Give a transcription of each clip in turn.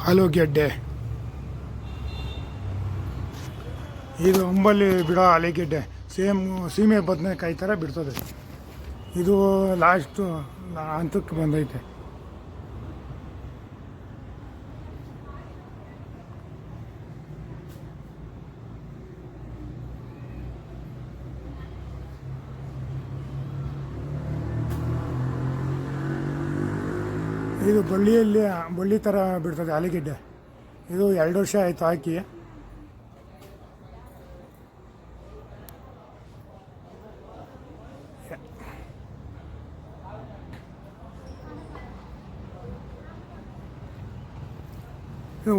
ಆಲೂಗೆಡ್ಡೆ. ಇದು ಅಂಬಲ್ಲಿ ಬಿಡೋ ಆಲೂಗೆಡ್ಡೆ ಸೇಮ್ ಸೀಮೆ ಬದನೆಕಾಯಿ ಥರ ಬಿಡ್ತದೆ. ಇದು ಲಾಸ್ಟು ಹಂತಕ್ಕೆ ಬಂದೈತೆ. ಇದು ಬಳ್ಳಿ ಥರ ಬಿಡ್ತದೆ ಆಲೂಗೆಡ್ಡೆ. ಇದು 2 ವರ್ಷ ಆಯಿತು ಹಾಕಿ.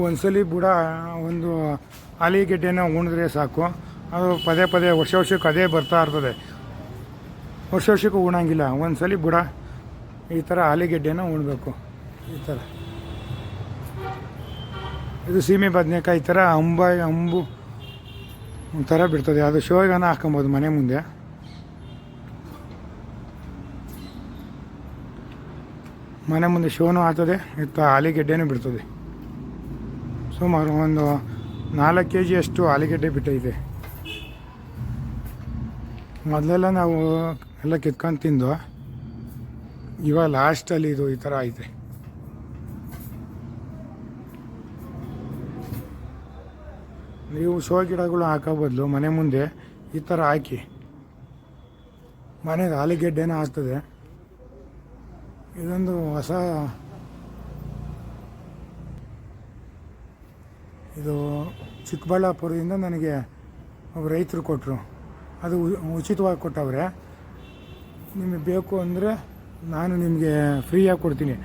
ಒಂದ್ಸಲಿ ಬುಡ ಒಂದು ಆಲೂಗೆಡ್ಡೆನ ಉಣಿದ್ರೆ ಸಾಕು, ಅದು ಪದೇ ಪದೇ ವರ್ಷಕ್ಕೆ ಅದೇ ಬರ್ತಾ ಇರ್ತದೆ. ವರ್ಷಕ್ಕೂ ಉಣಂಗಿಲ್ಲ. ಒಂದ್ಸಲಿ ಬುಡ ಈ ಥರ ಆಲೂಗೆಡ್ಡೆನ ಉಣ್ಬೇಕು. ಈ ಥರ ಇದು ಸೀಮೆ ಬದನೆಕಾಯಿ ಥರ ಅಂಬು ಒಂಥರ ಬಿಡ್ತದೆ. ಅದು ಶೋಗನ ಹಾಕೊಬೋದು ಮನೆ ಮುಂದೆ. ಮನೆ ಮುಂದೆ ಶೋನು ಆಗ್ತದೆ, ಇತ್ತ ಆಲೂಗೆಡ್ಡೆನೂ ಬಿಡ್ತದೆ. ಸುಮಾರು ಒಂದು 4 kg ಅಷ್ಟು ಆಲೂಗೆಡ್ಡೆ ಬಿಟ್ಟೈತೆ. ಮೊದಲೆಲ್ಲ ನಾವು ಎಲ್ಲ ಕಿತ್ಕೊಂಡು ತಿಂದು, ಇವಾಗ ಲಾಸ್ಟಲ್ಲಿ ಇದು ಈ ಥರ ಐತೆ. ನೀವು ಶೋ ಗಿಡಗಳು ಹಾಕೋ ಬದಲು ಮನೆ ಮುಂದೆ ಈ ಥರ ಹಾಕಿ ಮನೆಗೆ ಆಲೂಗೆಡ್ಡೆನೂ ಆಗ್ತದೆ. ಇದೊಂದು ಹೊಸ, ಇದು ಚಿಕ್ಕಬಳ್ಳಾಪುರದಿಂದ ನನಗೆ ಒಬ್ಬ ರೈತರು ಕೊಟ್ಟರು. ಅದು ಉಚಿತವಾಗಿ ಕೊಟ್ಟವ್ರೆ. ನಿಮಗೆ ಬೇಕು ಅಂದರೆ ನಾನು ನಿಮಗೆ ಫ್ರೀಯಾಗಿ ಕೊಡ್ತೀನಿ.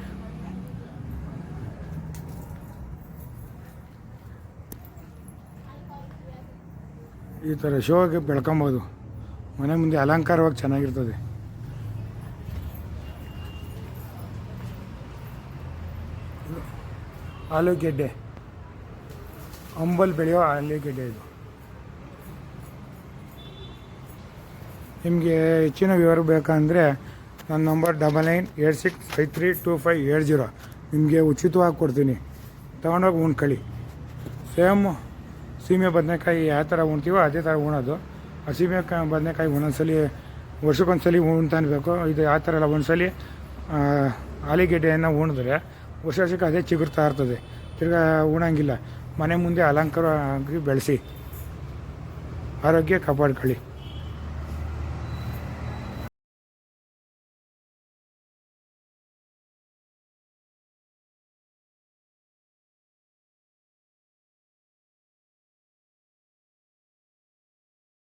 ಈ ಥರ ಶೋಗೆ ಬೆಳ್ಕೊಬೋದು. ಮನೆ ಮುಂದೆ ಅಲಂಕಾರವಾಗಿ ಚೆನ್ನಾಗಿರ್ತದೆ. ಆಲೂಗೆಡ್ಡೆ, ಅಂಬಲ್ ಬೆಳೆಯೋ ಆಲೂಗೆಡ್ಡೆ ಇದು. ನಿಮಗೆ ಹೆಚ್ಚಿನ ವಿವರ ಬೇಕಂದರೆ ನನ್ನ ನಂಬರ್ 9986532570. ನಿಮಗೆ ಉಚಿತವಾಗಿ ಕೊಡ್ತೀನಿ. ತೊಗೊಂಡೋಗಿ ಉಣ್ಕೊಳ್ಳಿ. ಸೇಮ್ ಸೀಮೆ ಬದನೆಕಾಯಿ ಯಾವ ಥರ ಉಣ್ತೀವೋ ಅದೇ ಥರ ಉಣೋದು. ಆ ಸೀಮೆ ಬದನೆಕಾಯಿ ಒಂದೊಂದ್ಸಲಿ ವರ್ಷಕ್ಕೊಂದ್ಸಲಿ ಉಣ್ತಾನ್ಬೇಕು. ಇದು ಆ ಥರ ಎಲ್ಲ ಒಂದ್ಸಲಿ ಆಲೂಗೆಡ್ಡೆಯನ್ನು ಉಣಿದ್ರೆ ವರ್ಷಕ್ಕೆ ಅದೇ ಚಿಗುರ್ತಾ ಇರ್ತದೆ. ತಿರ್ಗಾ ಉಣಂಗಿಲ್ಲ. ಮನೆ ಮುಂದೆ ಅಲಂಕಾರ ಆಗಿ ಬೆಳೆಸಿ ಆರೋಗ್ಯ ಕಾಪಾಡ್ಕೊಳ್ಳಿ.